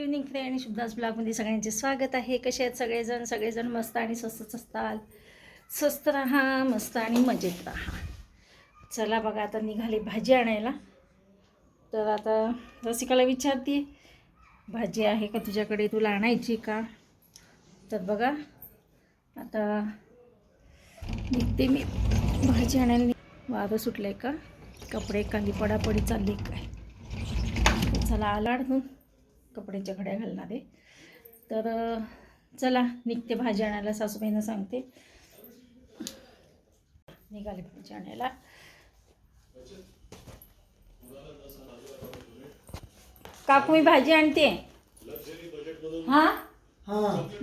Evening friend, शुभदास ब्लॉगमध्ये सगळ्यांचे स्वागत आहे. कसे आहेत सगळेजण मस्त आणि स्वस्तच असतात. स्वस्त राहा, मस्त आणि मजेत राहा. चला बघा, आता निघाले भाजी आणायला. तर आता रसिकाला विचारते, भाजी आहे का तुझ्याकडे, तुला आणायची का? तर बघा आता निघते मी भाजी आणायला. वारं सुटलं आहे का, कपडे खाली पडापडी चालली काय? चला आला अडून कपड्याच्या घड्या घालणार आहे. तर चला निघते भाजी आणायला. सासूबाईंना सांगते निघाले भाजी आणायला. काकू मी भाजी आणते. हां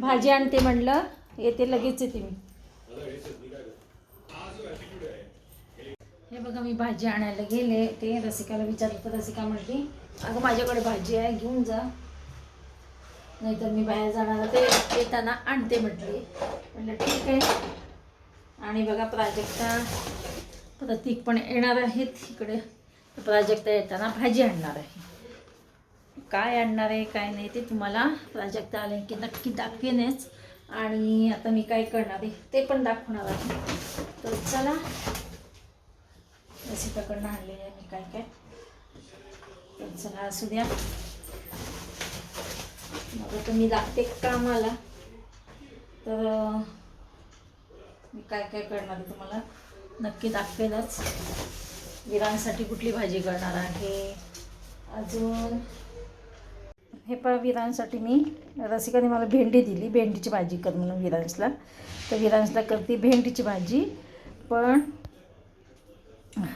भाजी आणते म्हणलं, येते लगेच येते मी. हे बघा मी भाजी आणायला गेले. ते रसिकाला विचारलं तर रसिका म्हटली, अगं माझ्याकडे भाजी आहे घेऊन जा, नाहीतर मी बाहेर जाणार, ते येताना आणते म्हटली. म्हटलं ठीक आहे. आणि बघा प्राजक्ता प्रतीक पण येणार आहेत इकडे. प्राजक्ता येताना भाजी आणणार आहे. काय आणणार आहे काय नाही ते तुम्हाला प्राजक्ता आले की नक्की दाखवेनच. आणि आता मी काय करणार आहे ते पण दाखवणार आहे. तर चला, रसिकाकडनं आणलेलं आहे मी काय काय. तर चला असू द्या, मग आता मी लागते कामाला. तर मी काय काय करणार आहे तुम्हाला नक्की दाखवेनच. विरांसाठी कुठली भाजी करणार आहे अजून, हे पहा विरांसाठी मी, रसिकाने मला भेंडी दिली, भेंडीची भाजी कर म्हणून विरांसला. तर विरांसला करते भेंडीची भाजी. पण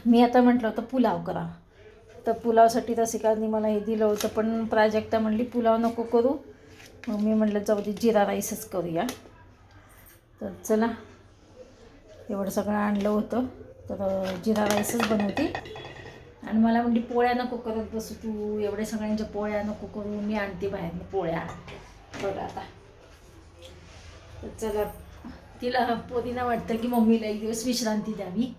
मी आता म्हटलं होतं पुलाव करा, तर पुलावसाठी रसिकाने मला हे दिलं होतं. पण प्राजक्ता म्हणली पुलाव नको करू. मग मी म्हटलं जाऊ दे, जिरा राईसच करूया. तर चला, एवढं सगळं आणलं होतं, तर जिरा राईसच बनवते. आणि मला म्हणली पोळ्या नको करत बसू तू, एवढ्या सगळ्यांच्या पोळ्या नको करू, मी आणते बाहेर पोळ्या. बघा आता, तर चला, तिला पोरीना वाटतं की मम्मीला एक दिवस विश्रांती द्यावी,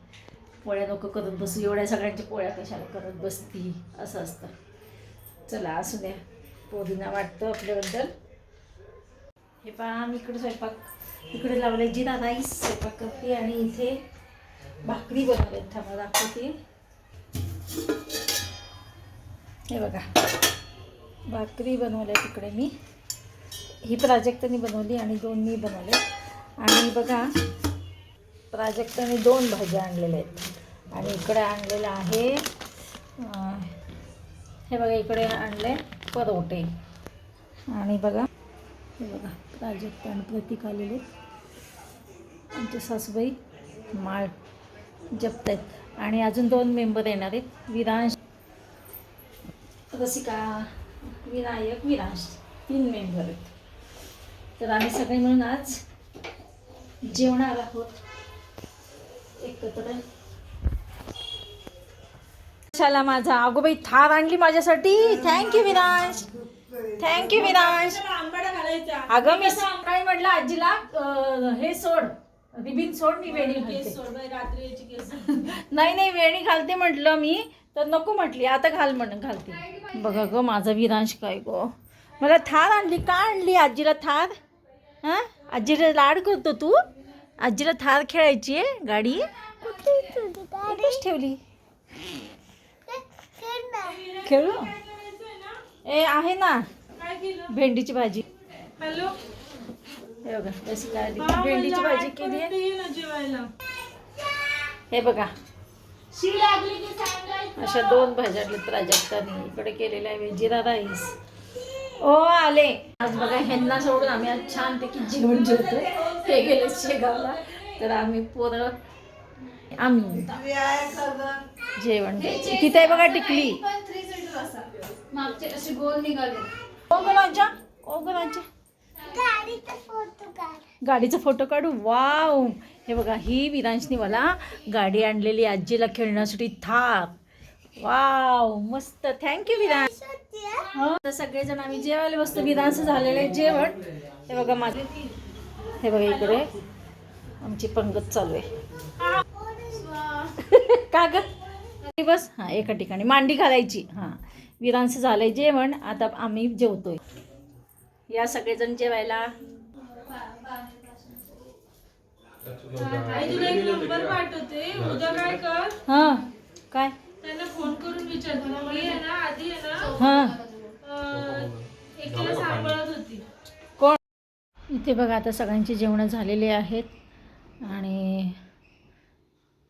पोळ्या नको करत बसू, एवढ्या सगळ्यांच्या पोळ्या कशाला करत बसती, असं असतं. चला असू द्या, पोरीना वाटतं आपल्याबद्दल. हे पहा मी इकडे स्वयंपाक, इकडे लावले जिरा राईस स्वयंपाक करते. आणि इथे भाकरी बनवले, थांबा दाखवते. हे बघा भाकरी बनवल्या तिकडे मी, ही प्राजक्ताने बनवली आणि 2 मी बनवले. आणि बघा प्राजक्ताने 2 भाज्या आणलेल्या आहेत. आणि इकडे आणलेलं आहे, हे बघा इकडे आणले परोठे. आणि बघा हे बघा प्राजक्ता आणि प्रतीक आलेले, आमचे सासूबाई माळ जपत आहेत. आणि अजून 2 मेंबर येणार आहेत, विरांश, रसिका, विनायक, विरांश, 3 मेंबर आहेत. तर आम्ही सगळे मिळून आज जेवणार आहोत एकत्र. शाला माझा अगोबाई थार आणली माझ्यासाठी. Thank you Viransh, thank you Viransh. अगं मी काय म्हटलं आजीला, हे सोड, रिबीन सोड, मी वेणी घालते. नाही वेणी घालते म्हटलं मी, तर नको म्हटली, आता घाल म्हणून घालते. बघा ग माझा विरांश काय गो, मला थार आणली. का आणली आजीला थार? हां आजीला लाड करतो तू, आजीला थार खेळायची आहे गाडी, कुठेच ठेवली. खेळू ए आहे ना भेंडीची भाजी. हॅलो हे बघा कशी काय भेंडीची भाजी केली आहे. हे बघा अशा 2 भाज्या प्राजक्ताने इकडे केलेल्या आहे. जिरा राईस ओ आले आज. बघा ह्यांना सोडून आम्ही आज छानपैकी जेवण जेवतो. हे गेले शेगावला, तर आम्ही पोरं आम्ही जेवण द्यायचे. तिथे आहे बघा टिकली, मागचे असे गोल निघाले. गाडीचा फोटो काढू. वाव, हे बघा ही विरांशनी मला गाडी आणलेली आजीला खेळण्यासाठी थार. वाव मस्त, थँक्यू विरांश. हो तर सगळेजण आम्ही जेवायला बसतो. विरांश झालेलं आहे जेवण. हे बघा माझे, हे बघा इकडे आमची पंगत चालू आहे. का ग बस, हां एका ठिकाणी मांडी घालायची. हां विरांश झालंय जेवण, आता आम्ही जेवतोय. या सगळेजण जेवायला. आई तुला एक नंबर पाठवते, उद्या काय कर, हां काय त्यांना फोन करून विचार. मी आहे ना आधी आहे ना हां एकट्याला सांभाळत होती. कोण? इथे बघा आता सगळ्यांची जेवणं झालेली आहेत आणि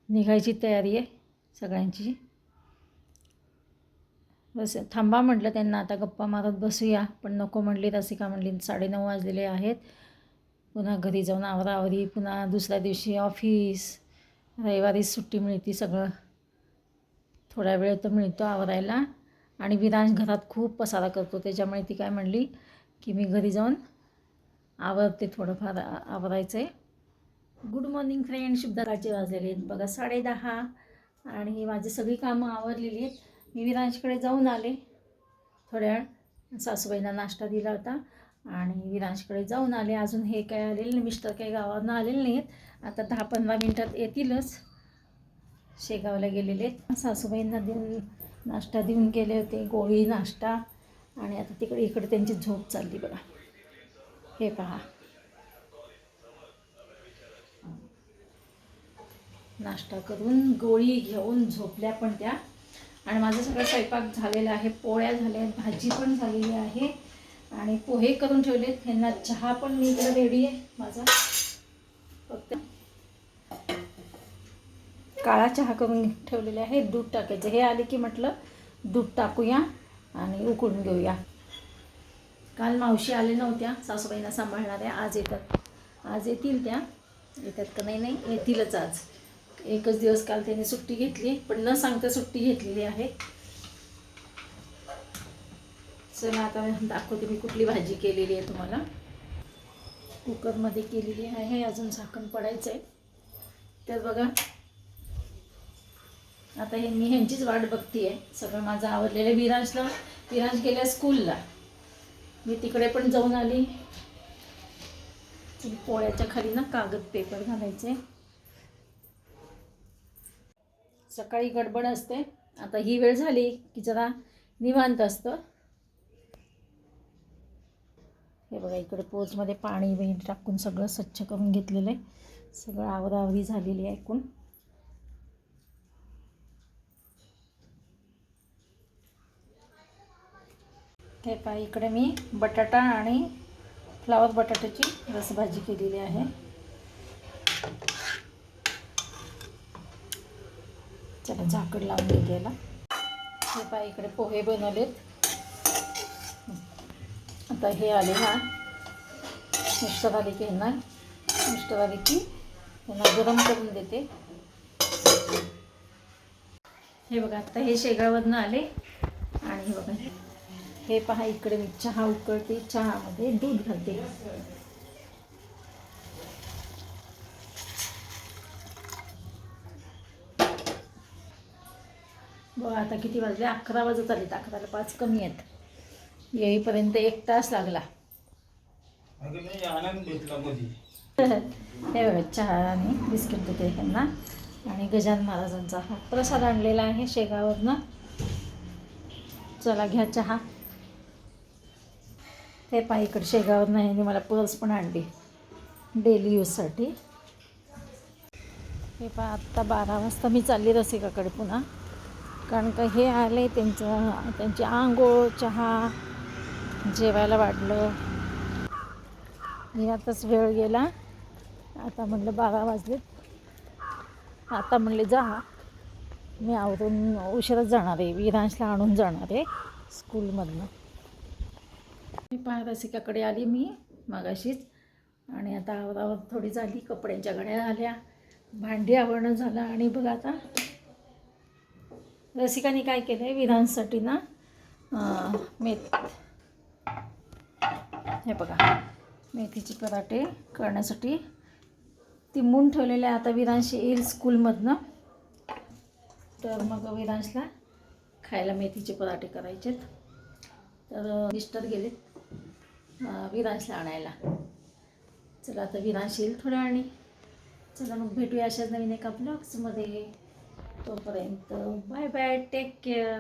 निघायची तयारी आहे सगळ्यांची. बस थांबा म्हटलं त्यांना, आता गप्पा मारत बसूया, पण नको म्हणली. रसिका म्हणली 9:30 वाजलेले आहेत, पुन्हा घरी जाऊन आवरावरी, पुन्हा दुसऱ्या दिवशी ऑफिस, रविवारी सुट्टी मिळते, सगळं थोडा वेळ तर मिळतो आवरायला. आणि विरांश घरात खूप पसारा करतो, त्याच्यामुळे ती काय म्हणली की मी घरी जाऊन आवरते, थोडंफार आवरायचं आहे. गुड मॉर्निंग फ्रेंड, शुभ सकाळचे वाजलेले आहेत बघा 10:30 आणि माझी सगळी कामं आवरलेली आहेत. मी विरांशकडे जाऊन आले थोड्या वेळ, सासूबाईंना नाश्ता दिला होता आणि विरांशकडे जाऊन आले. अजून हे काय आलेले नाही, मिस्टर काही गावावरून आलेले नाहीत, आता 10-15 मिनटात येतीलच, शेगावला गेलेले आहेत. सासूबाईंना देऊन नाश्ता देऊन गेले होते, गोळी नाश्ता, आणि आता इकडे त्यांची झोप चालली बघा. हे पहा, नाश्ता करून गोळी घेऊन झोपल्या पण त्या. आणि माझा सगळा स्वयंपाक झालेला आहे, पोळ्या झाल्या आहेत, भाजी पण झालेली आहे आणि पोहे करून ठेवलेत. ह्यांना चहा पण मी इकडे रेडी आहे माझा, फक्त काळा चहा करून ठेवलेले आहे. दूध टाकायचं, हे आले की म्हटलं दूध टाकूया आणि उकळून घेऊया. काल मावशी आले नव्हत्या, सासूबाईंना सांभाळणाऱ्या, आज येतात. आज येतील त्या, येतात का नाही येतीलच आज. एकच दिवस काल त्यांनी सुट्टी घेतली, पण न सांगता सुट्टी घेतलेली आहे. चला आता दाखवते मी कुठली भाजी केलेली आहे तुम्हाला. कुकरमध्ये केलेली आहे, अजून झाकण पडायचं आहे. तर बघा आता हे मी ह्यांचीच वाट बघते आहे. सगळं माझं आवडलेलं. विरांश गेल्या स्कूलला, मी तिकडे पण जाऊन आली. पोळ्याच्या खाली ना कागद पेपर घालायचे. सकाळी गडबड असते, आता ही वेळ झाली की जरा निवांत असतं. हे बघा इकडे पोजमध्ये पाणी बिणी टाकून सगळं स्वच्छ करून घेतलेलं आहे, सगळं आवरावरी झालेली आहे एकूण. हे पहा इकडे मी बटाटा आणि फ्लावर बटाट्याची रसभाजी केलेली आहे. चला झाकण लावून घेते याला. हे पहा इकडे पोहे बनवलेत. आता हे आले ना मिस्टर आले की त्यांना गरम करून देते. हे बघा आता हे शेगावरनं आले आणि हे बघा हे पहा इकडे मी चहा उकळते, चहामध्ये दूध घालते. बघा आता किती वाजले, 11 वाजत आले, 11ला 5 कमी आहेत. येईपर्यंत 1 तास लागला. हे बघा चहा आणि बिस्किट देते त्यांना. आणि गजानन महाराजांचा हा प्रसाद आणलेला आहे शेगावरनं. चला घ्या चहा. हे पहा इकडे शेगावरनं ह्यांनी मला पर्स पण आणली डेली यूजसाठी. हे पहा आत्ता 12 वाजता मी चालली रसिकाकडे पुन्हा, कारण का हे आले त्यांची आंघोळ, चहा, जेवायला वाढलं. यातच वेळ गेला. आता म्हटलं 12 वाजलेत, आता म्हणले जा, मी आवरून उशिराच जाणार आहे, विरांशला आणून जाणार आहे स्कूलमधनं. मी पहा रसिकाकडे आली मी मगाशीच, आणि आता आवरावर थोडी झाली, कपड्यांच्या घड्या झाल्या, भांडी आवरणं झालं. आणि बघा आता रसिकाने काय केलं आहे विरांशसाठी ना हे बघा मेथीचे पराठे करण्यासाठी तिंबून ठेवलेले. आता विरांश येईल स्कूलमधनं, तर मग विरांशला खायला मेथीचे पराठे करायचेत. तर मिस्टर गेलेत विरांशला आणायला. चला आता विरांश येईल थोड्या वेळाने. चला मग भेटूया अशाच नवीन एका ब्लॉग्समध्ये. तोपर्यंत बाय बाय, टेक केअर.